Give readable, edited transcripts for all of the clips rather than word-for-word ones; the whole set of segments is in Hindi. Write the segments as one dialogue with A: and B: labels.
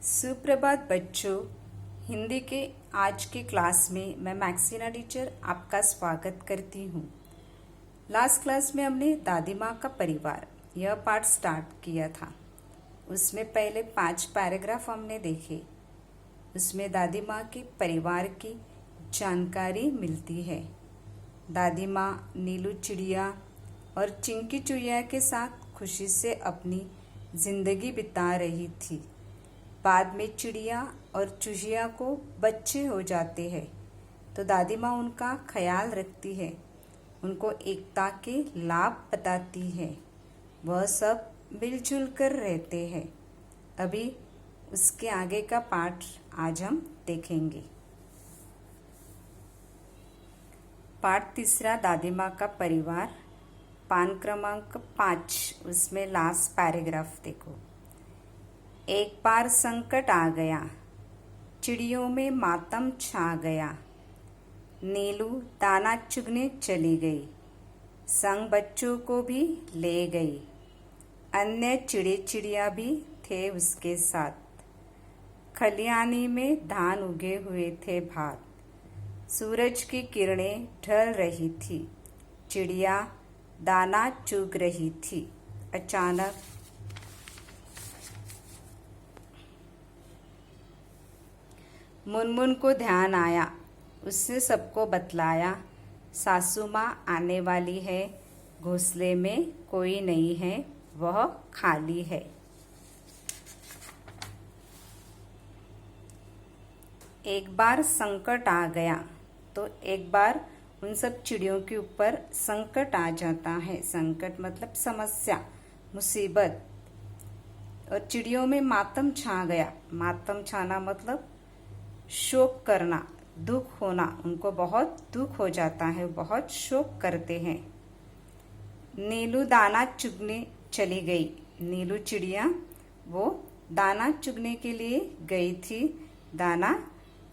A: सुप्रभात बच्चों। हिंदी के आज के क्लास में मैं मैक्सिना टीचर आपका स्वागत करती हूँ। लास्ट क्लास में हमने दादी माँ का परिवार यह पार्ट स्टार्ट किया था। उसमें पहले 5 पैराग्राफ हमने देखे। उसमें दादी माँ के परिवार की जानकारी मिलती है। दादी माँ नीलू चिड़िया और चिंकी चुईया के साथ खुशी से अपनी जिंदगी बिता रही थी। बाद में चिड़िया और चूहिया को बच्चे हो जाते हैं तो दादी माँ उनका ख्याल रखती है, उनको एकता के लाभ बताती है। वह सब मिलजुल कर रहते हैं। अभी उसके आगे का पाठ आज हम देखेंगे। पाठ तीसरा, दादी माँ का परिवार, पान क्रमांक 5, उसमें लास्ट पैराग्राफ देखो। एक बार संकट आ गया, चिड़ियों में मातम छा गया। नीलू दाना चुगने चली गई, संग बच्चों को भी ले गई। अन्य चिड़े चिड़िया भी थे उसके साथ। खलियानी में धान उगे हुए थे भात। सूरज की किरणें ढल रही थी। चिड़िया दाना चुग रही थी। अचानक मुनमुन को ध्यान आया। उसने सबको बतलाया, सासू माँ आने वाली है, घोंसले में कोई नहीं है, वह खाली है। एक बार संकट आ गया, तो एक बार उन सब चिड़ियों के ऊपर संकट आ जाता है। संकट मतलब समस्या, मुसीबत। और चिड़ियों में मातम छा गया। मातम छाना मतलब शोक करना, दुख होना। उनको बहुत दुख हो जाता है, बहुत शोक करते हैं। नीलू दाना चुगने चली गई। नीलू चिड़िया वो दाना चुगने के लिए गई थी, दाना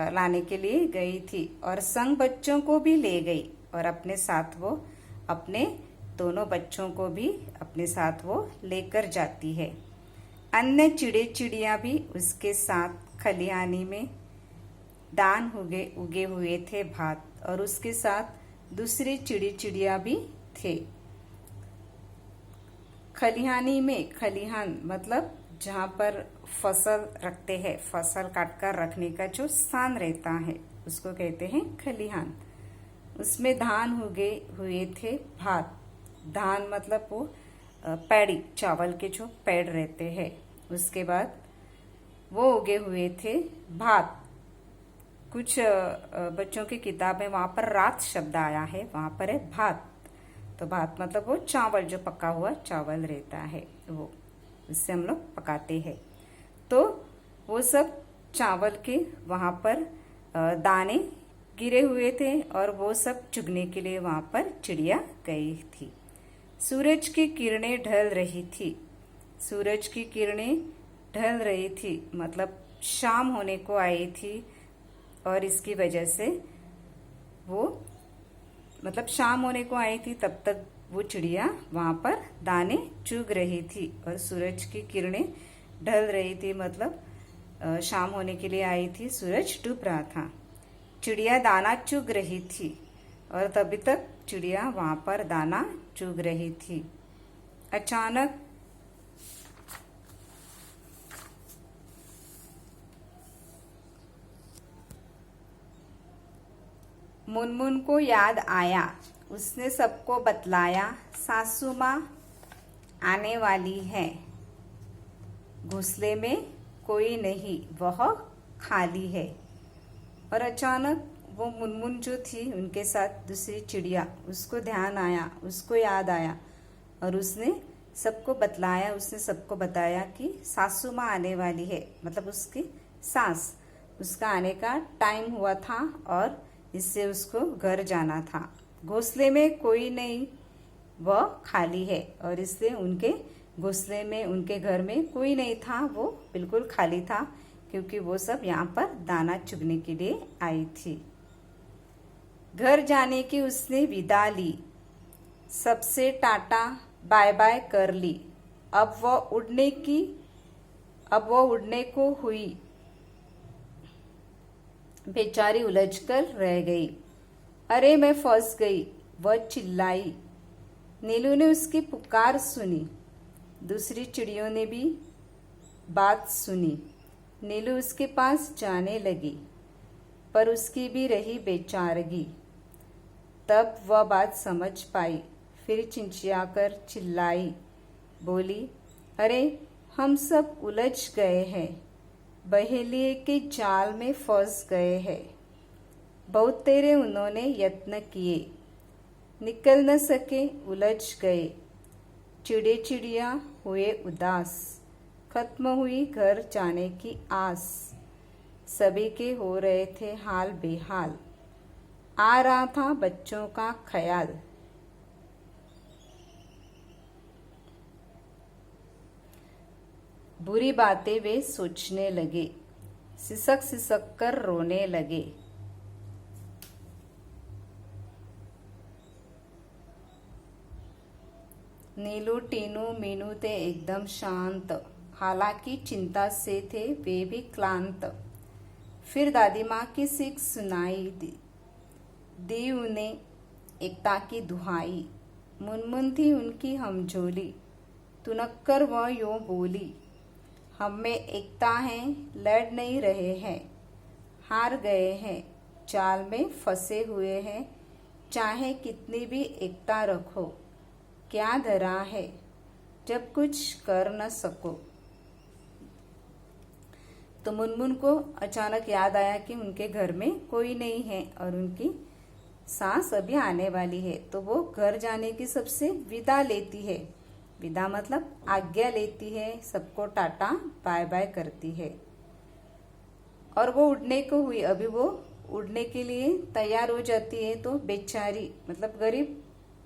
A: लाने के लिए गई थी और संग बच्चों को भी ले गई और अपने साथ वो अपने दोनों बच्चों को भी अपने साथ वो लेकर जाती है। अन्य चिड़े चिड़िया भी उसके साथ खलिहानी में दान उगे हुए थे भात और उसके साथ दूसरे चिड़ी चिड़िया भी थे। खलिहानी में, खलिहान मतलब जहाँ पर फसल रखते हैं, फसल काट कर रखने का जो स्थान रहता है उसको कहते हैं खलिहान। उसमें धान उगे हुए थे भात। धान मतलब वो पैड़ी, चावल के जो पेड़ रहते हैं। उसके बाद वो उगे हुए थे भात। कुछ बच्चों की किताब है, वहां पर रात शब्द आया है, वहां पर है भात। तो भात मतलब वो चावल, जो पका हुआ चावल रहता है, वो उससे हम लोग पकाते हैं। तो वो सब चावल के वहां पर दाने गिरे हुए थे और वो सब चुगने के लिए वहां पर चिड़िया गई थी। सूरज की किरणें ढल रही थी। सूरज की किरणें ढल रही थी मतलब शाम होने को आई थी और इसकी वजह से वो मतलब शाम होने को आई थी, तब तक वो चिड़िया वहां पर दाने चुग रही थी और सूरज की किरणें ढल रही थी मतलब शाम होने के लिए आई थी, सूरज डूब रहा था। चिड़िया दाना चुग रही थी और तभी तक चिड़िया वहां पर दाना चुग रही थी। अचानक मुनमुन को याद आया। उसने सबको बतलाया, सासू माँ आने वाली है, घोंसले में कोई नहीं, वह खाली है। और अचानक वो मुनमुन जो थी उनके साथ दूसरी चिड़िया, उसको ध्यान आया, उसको याद आया और उसने सबको बतलाया, उसने सबको बताया कि सासू माँ आने वाली है, मतलब उसकी सास, उसका आने का टाइम हुआ था और इससे उसको घर जाना था। घोंसले में कोई नहीं, वह खाली है। और इसलिए उनके घोंसले में, उनके घर में कोई नहीं था, वो बिल्कुल खाली था क्योंकि वो सब यहाँ पर दाना चुगने के लिए आई थी। घर जाने की उसने विदा ली, सबसे टाटा बाय बाय कर ली। अब वह अब वो उड़ने को हुई, बेचारी उलझकर रह गई। अरे मैं फंस गई, वह चिल्लाई। नीलू ने उसकी पुकार सुनी। दूसरी चिड़ियों ने भी बात सुनी। नीलू उसके पास जाने लगी, पर उसकी भी रही बेचारगी। तब वह बात समझ पाई, फिर चिंचियाकर चिल्लाई, बोली, अरे हम सब उलझ गए हैं, बहेलिए के जाल में फंस गए हैं। बहुत तेरे उन्होंने यत्न किए, निकल न सके, उलझ गए। चिड़े चिड़िया हुए उदास, खत्म हुई घर जाने की आस। सभी के हो रहे थे हाल बेहाल, आ रहा था बच्चों का ख्याल। बुरी बातें वे सोचने लगे, सिसक सिसक कर रोने लगे। नीलू टीनू मीनू थे एकदम शांत, हालांकि चिंता से थे वे भी क्लांत। फिर दादी माँ की सीख सुनाई दी उन्हें एकता की दुहाई। मुनमुन थी उनकी हमझोली, तुनक्कर वह यूं बोली, हम में एकता है, लड़ नहीं रहे हैं, हार गए हैं, जाल में फंसे हुए हैं, चाहे कितनी भी एकता रखो, क्या धरा है जब कुछ कर न सको। तो मुनमुन को अचानक याद आया कि उनके घर में कोई नहीं है और उनकी सास अभी आने वाली है, तो वो घर जाने की सबसे विदा लेती है। विदा मतलब आज्ञा लेती है, सबको टाटा बाय बाय करती है। और वो उड़ने को हुई, अभी वो उड़ने के लिए तैयार हो जाती है, तो बेचारी मतलब गरीब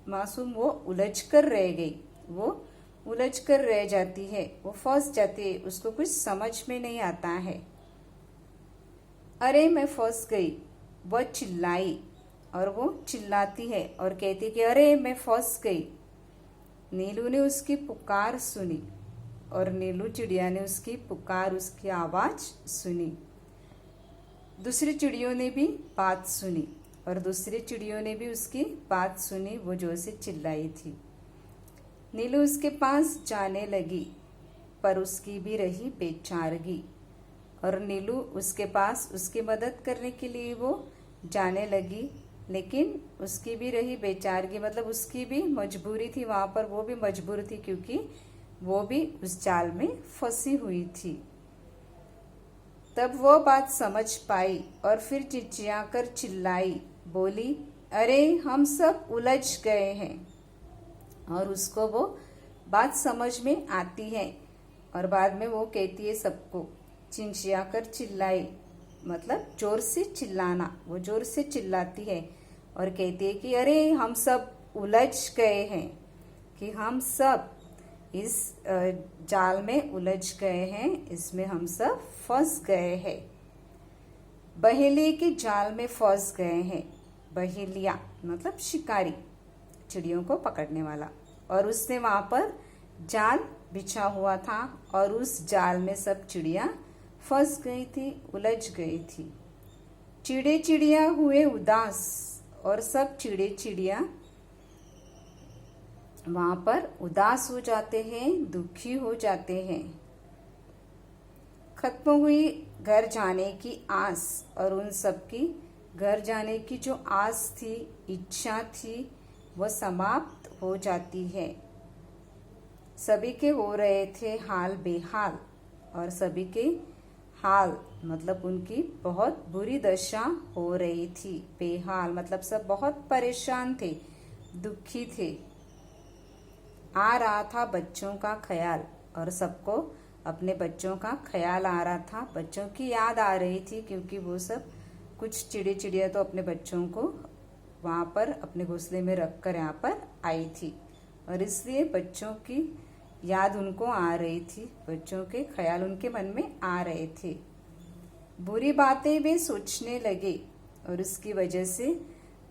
A: मासूम वो उलझ कर रह गई। वो उलझ कर रह जाती है, वो फंस जाती है, उसको कुछ समझ में नहीं आता है। अरे मैं फंस गई, वह चिल्लाई। और वो चिल्लाती है और कहती कि अरे मैं फंस गई। नीलू ने उसकी पुकार सुनी और नीलू चिड़िया ने उसकी पुकार, उसकी आवाज सुनी। दूसरी चिड़ियों ने भी बात सुनी और दूसरी चिड़ियों ने भी उसकी बात सुनी, वो जोर से चिल्लाई थी। नीलू उसके पास जाने लगी, पर उसकी भी रही बेचारगी। और नीलू उसके पास उसकी मदद करने के लिए वो जाने लगी, लेकिन उसकी भी रही बेचारगी, मतलब उसकी भी मजबूरी थी, वहां पर वो भी मजबूर थी क्योंकि वो भी उस जाल में फंसी हुई थी। तब वो बात समझ पाई और फिर चिचियाकर चिल्लाई, बोली, अरे हम सब उलझ गए हैं। और उसको वो बात समझ में आती है और बाद में वो कहती है सबको, चिंचियाकर चिल्लाई मतलब जोर से चिल्लाना। वो जोर से चिल्लाती है और कहती है कि अरे हम सब उलझ गए हैं, कि हम सब इस जाल में उलझ गए हैं, इसमें हम सब फंस गए हैं, बहेलिए के जाल में फंस गए हैं। बहेलिया मतलब शिकारी, चिड़ियों को पकड़ने वाला। और उसने वहां पर जाल बिछा हुआ था और उस जाल में सब चिड़िया फंस गई थी, उलझ गई थी। चिड़े चिड़िया हुए उदास और सब चिड़े चिड़िया वहां पर उदास हो जाते हैं, दुखी हो जाते हैं। खत्म हुई घर जाने की आस, और उन सबकी घर जाने की जो आस थी, इच्छा थी, वह समाप्त हो जाती है। सभी के हो रहे थे हाल बेहाल, और सभी के हाल मतलब उनकी बहुत बुरी दशा हो रही थी। बेहाल मतलब सब बहुत परेशान थे, दुखी थे। आ रहा था बच्चों का ख्याल, और सबको अपने बच्चों का ख्याल आ रहा था, बच्चों की याद आ रही थी, क्योंकि वो सब कुछ चिड़े चिड़िया तो अपने बच्चों को वहां पर अपने घोंसले में रखकर यहाँ पर आई थी, और इसलिए बच्चों की याद उनको आ रही थी, बच्चों के ख्याल उनके मन में आ रहे थे। बुरी बातें वे सोचने लगे और उसकी वजह से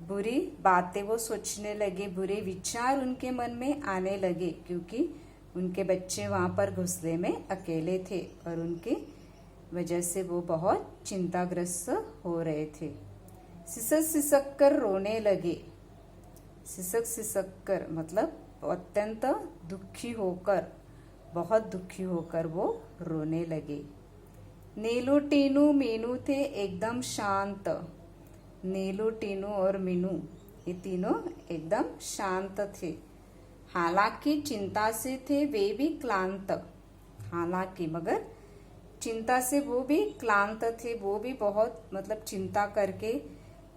A: बुरी बातें वो सोचने लगे, बुरे विचार उनके मन में आने लगे, क्योंकि उनके बच्चे वहां पर घोंसले में अकेले थे और उनकी वजह से वो बहुत चिंताग्रस्त हो रहे थे। सिसक सिसक कर रोने लगे। सिसक सिसक कर मतलब अत्यंत दुखी होकर, बहुत दुखी होकर वो रोने लगे। नीलू टीनू मीनू थे एकदम शांत। नीलू टीनू और मीनू ये तीनों एकदम शांत थे। हालांकि चिंता से थे वे भी क्लांत। हालांकि मगर चिंता से वो भी क्लांत थे, वो भी बहुत मतलब चिंता करके,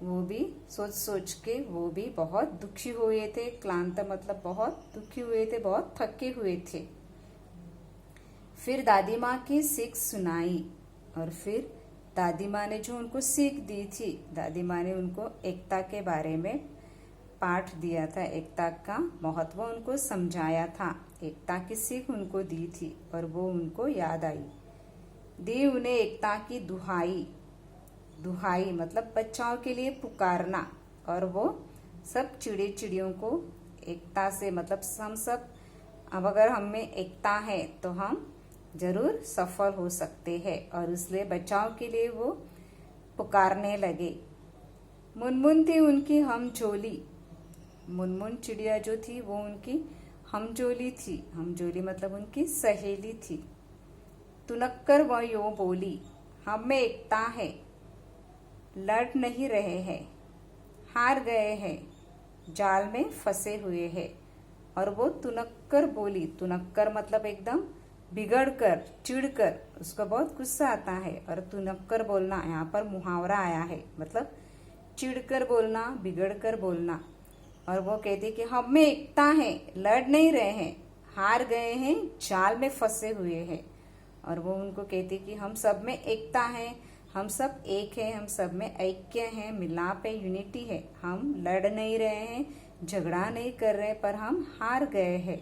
A: वो भी सोच सोच के वो भी बहुत दुखी हुए थे। क्लांत मतलब बहुत दुखी हुए थे, बहुत थके हुए थे। फिर दादी माँ की सीख सुनाई और फिर दादी माँ ने जो उनको सीख दी थी, दादी माँ ने उनको एकता के बारे में पाठ दिया था, एकता का महत्व उनको समझाया था, एकता की सीख उनको दी थी और वो उनको याद आई। दी उन्हें एकता की दुहाई। दुहाई मतलब बच्चाओं के लिए पुकारना। और वो सब चिड़े चिड़ियों को एकता से मतलब हम सब, अब अगर हम में एकता है तो हम जरूर सफल हो सकते हैं, और इसलिए बचाव के लिए वो पुकारने लगे। मुनमुन थी उनकी हमजोली। मुनमुन चिड़िया जो थी वो उनकी हमजोली थी। हमजोली मतलब उनकी सहेली थी। तुनक्कर वह यूं बोली, हम में एकता है, लड़ नहीं रहे हैं, हार गए हैं, जाल में फंसे हुए हैं। और वो तुनक्कर बोली। तुनक्कर मतलब एकदम बिगड़ कर, चिढ़ कर, उसको बहुत गुस्सा आता है। और तुनक्कर बोलना यहाँ पर मुहावरा आया है, मतलब चिढ़कर बोलना, बिगड़ कर बोलना। और वो कहते कि हम में एकता है, लड़ नहीं रहे हैं, हार गए हैं, जाल में फंसे हुए हैं। और वो उनको कहते कि हम सब में एकता है, हम सब एक है, हम सब में ऐक्य है, मिलाप है, यूनिटी है। हम लड़ नहीं रहे हैं, झगड़ा नहीं कर रहे, पर हम हार गए हैं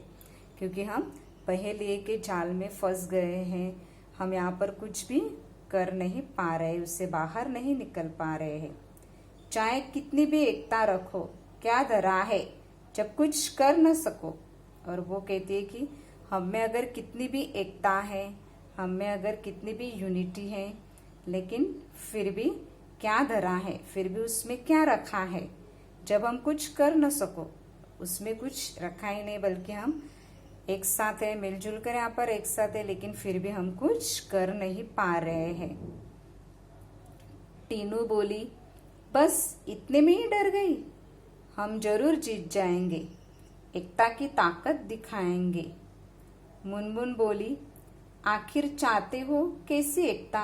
A: क्योंकि हम पहेलिए के जाल में फंस गए हैं। हम यहाँ पर कुछ भी कर नहीं पा रहे, उससे बाहर नहीं निकल पा रहे हैं। चाहे कितनी भी एकता रखो, क्या धरा है जब कुछ कर न सको। और वो कहती है कि हम में अगर कितनी भी एकता है, हम में अगर कितनी भी यूनिटी है, लेकिन फिर भी क्या धरा है, फिर भी उसमें क्या रखा है जब हम कुछ कर न सको। उसमें कुछ रखा ही नहीं, बल्कि हम एक साथ है, मिलजुल कर यहाँ पर एक साथ है, लेकिन फिर भी हम कुछ कर नहीं पा रहे हैं। टीनू बोली, बस इतने में ही डर गई, हम जरूर जीत जाएंगे, एकता की ताकत दिखाएंगे। मुनमुन बोली, आखिर चाहते हो कैसी एकता,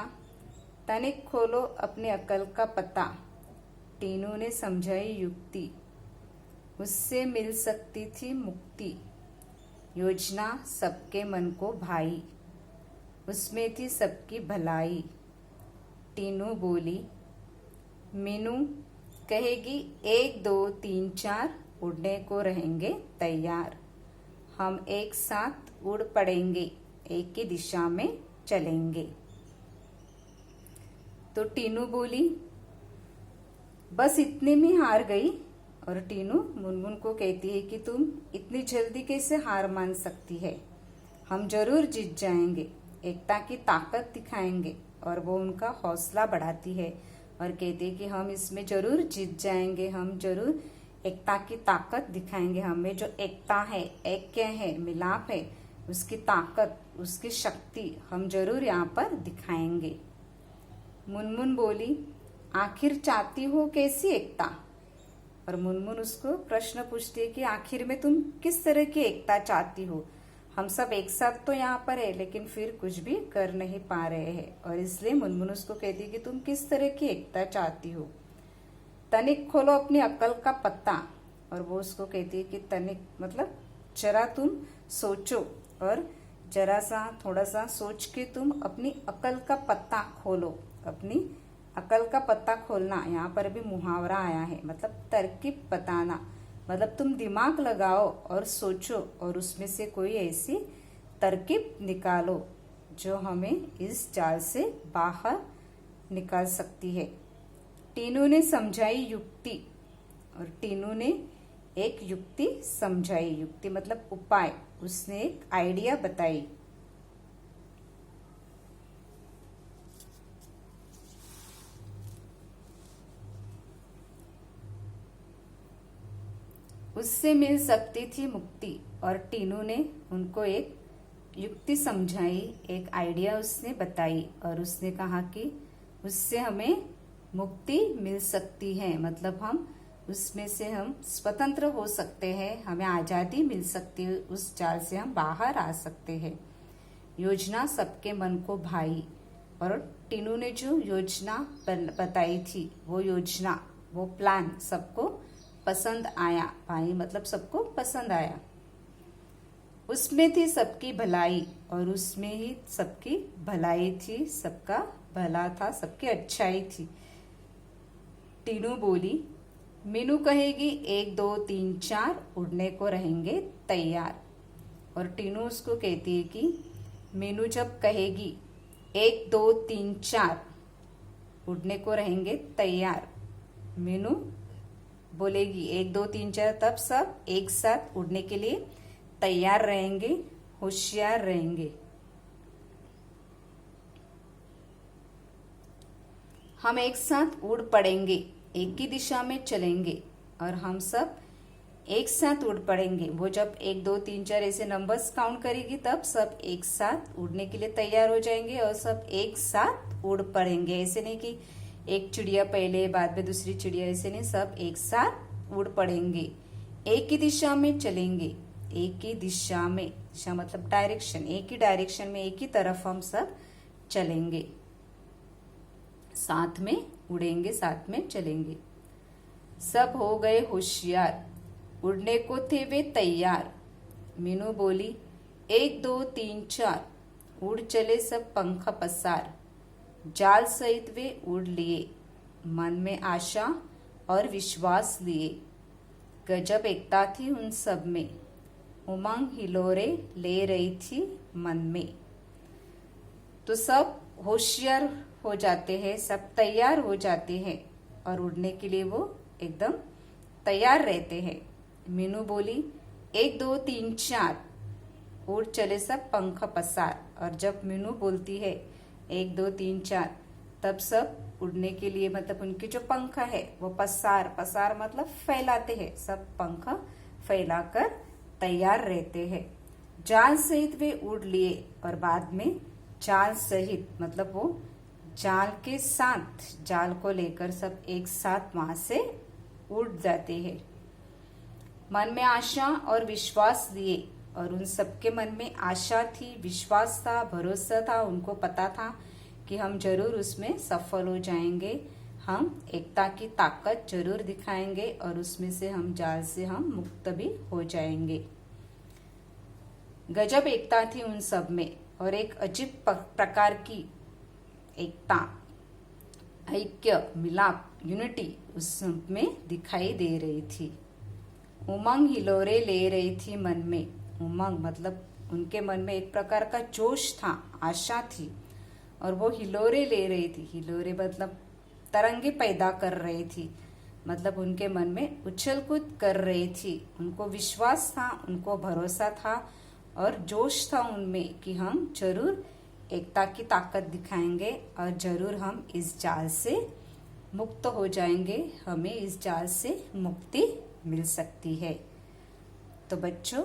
A: तनिक खोलो अपने अकल का पता। टीनू ने समझाई युक्ति, उससे मिल सकती थी मुक्ति। योजना सबके मन को भाई, उसमें थी सबकी भलाई। टीनू बोली, मीनू कहेगी 1 2 3 4, उड़ने को रहेंगे तैयार। हम एक साथ उड़ पड़ेंगे, एक ही दिशा में चलेंगे। तो टीनू बोली, बस इतने में हार गई। और टीनू मुनमुन को कहती है कि तुम इतनी जल्दी कैसे हार मान सकती है, हम जरूर जीत जाएंगे, एकता की ताकत दिखाएंगे। और वो उनका हौसला बढ़ाती है और कहती है कि हम इसमें जरूर जीत जाएंगे, हम जरूर एकता की ताकत दिखाएंगे। हमें जो एकता है, ऐक्य है, मिलाप है, उसकी ताकत, उसकी शक्ति हम जरूर यहाँ पर दिखाएंगे। मुनमुन बोली, आखिर चाहती हो कैसी एकता। और मुनमुन उसको प्रश्न पूछती है कि आखिर में तुम किस तरह की एकता चाहती हो। हम सब एक साथ तो यहाँ पर है, लेकिन फिर कुछ भी कर नहीं पा रहे हैं। और इसलिए मुनमुन उसको कहती है कि तुम किस तरह की एकता चाहती हो। तनिक खोलो अपनी अकल का पत्ता। और वो उसको कहती है कि तनिक मतलब जरा तुम सोचो, और जरा सा थोड़ा सा सोच के तुम अपनी अकल का पत्ता खोलो। अपनी अकल का पत्ता खोलना, यहाँ पर भी मुहावरा आया है, मतलब तरकीब बताना। मतलब तुम दिमाग लगाओ और सोचो और उसमें से कोई ऐसी तरकीब निकालो जो हमें इस जाल से बाहर निकाल सकती है। टीनू ने समझाई युक्ति। और टीनू ने एक युक्ति समझाई। युक्ति मतलब उपाय, उसने एक आइडिया बताई। उससे मिल सकती थी मुक्ति, और टीनू ने उनको एक युक्ति समझाई, एक आइडिया उसने बताई, और उसने कहा कि उससे हमें मुक्ति मिल सकती है, मतलब हम उसमें से हम स्वतंत्र हो सकते हैं, हमें आजादी मिल सकती है, उस जाल से हम बाहर आ सकते हैं। योजना सबके मन को भाई, और टीनू ने जो योजना बताई थी, वो योजना, वो प्लान सबको पसंद आया। भाई मतलब सबको पसंद आया। उसमें थी सबकी भलाई, और उसमें ही सबकी भलाई थी, सबका भला था, सबकी अच्छाई थी। टीनू बोली, मीनू कहेगी 1 2 3 4 उड़ने को रहेंगे तैयार। और टीनू उसको कहती है कि मीनू जब कहेगी 1 2 3 4 उड़ने को रहेंगे तैयार, मीनू बोलेगी 1 2 3 4, तब सब एक साथ उड़ने के लिए तैयार रहेंगे, होशियार रहेंगे। हम एक साथ उड़ पड़ेंगे, एक ही दिशा में चलेंगे, और हम सब एक साथ उड़ पड़ेंगे। वो जब 1 2 3 4 ऐसे नंबर्स काउंट करेगी, तब सब एक साथ उड़ने के लिए तैयार हो जाएंगे, और सब एक साथ उड़ पड़ेंगे। ऐसे नहीं कि एक चिड़िया पहले बाद में दूसरी चिड़िया, ऐसे नहीं, सब एक साथ उड़ पड़ेंगे। एक ही दिशा में चलेंगे, एक ही दिशा में, दिशा मतलब डायरेक्शन, एक ही डायरेक्शन में, एक ही तरफ हम सब चलेंगे, साथ में उड़ेंगे, साथ में चलेंगे। सब हो गए होशियार, उड़ने को थे वे तैयार। मीनू बोली 1 2 3 4 उड़ चले सब पंख पसार। जाल सहित वे उड़ लिए, मन में आशा और विश्वास लिए। गजब एकता थी उन सब में, उमंग हिलोरे ले रही थी मन में। तो सब होशियार हो जाते हैं, सब तैयार हो जाते हैं, और उड़ने के लिए वो एकदम तैयार रहते हैं। मीनू बोली 1 2 3 4 उड़ चले सब पंख पसार। और जब मीनू बोलती है 1 2 3 4, तब सब उड़ने के लिए, मतलब उनके जो पंख है वो पसार, पसार मतलब फैलाते हैं, सब पंख फैलाकर तैयार रहते हैं। जाल सहित वे उड़ लिए, और बाद में जाल सहित मतलब वो जाल के साथ, जाल को लेकर सब एक साथ वहां से उड़ जाते हैं। मन में आशा और विश्वास लिए, और उन सबके मन में आशा थी, विश्वास था, भरोसा था, उनको पता था कि हम जरूर उसमें सफल हो जाएंगे, हम एकता की ताकत जरूर दिखाएंगे, और उसमें से हम जाल से हम मुक्त भी हो जाएंगे। गजब एकता थी उन सब में, और एक अजीब प्रकार की एकता, ऐक्य, मिलाप, यूनिटी उस सब में दिखाई दे रही थी। उमंग हिलोरे ले रही थी मन में। उमंग मतलब उनके मन में एक प्रकार का जोश था, आशा थी, और वो हिलोरे ले रही थी। हिलोरे मतलब तरंगे पैदा कर रही थी, मतलब उनके मन में उछल कूद कर रही थी। उनको विश्वास था, उनको भरोसा था, और जोश था उनमें कि हम जरूर एकता की ताकत दिखाएंगे, और जरूर हम इस जाल से मुक्त हो जाएंगे, हमें इस जाल से मुक्ति मिल सकती है। तो बच्चों,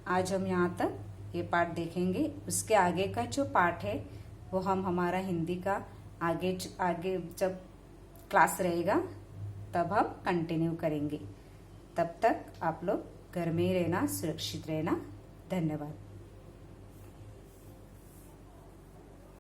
A: आज हम यहाँ तक ये पाठ देखेंगे। उसके आगे का जो पाठ है वो हम हमारा हिंदी का आगे जब क्लास रहेगा तब हम कंटिन्यू करेंगे। तब तक आप लोग घर में ही रहना, सुरक्षित रहना। धन्यवाद।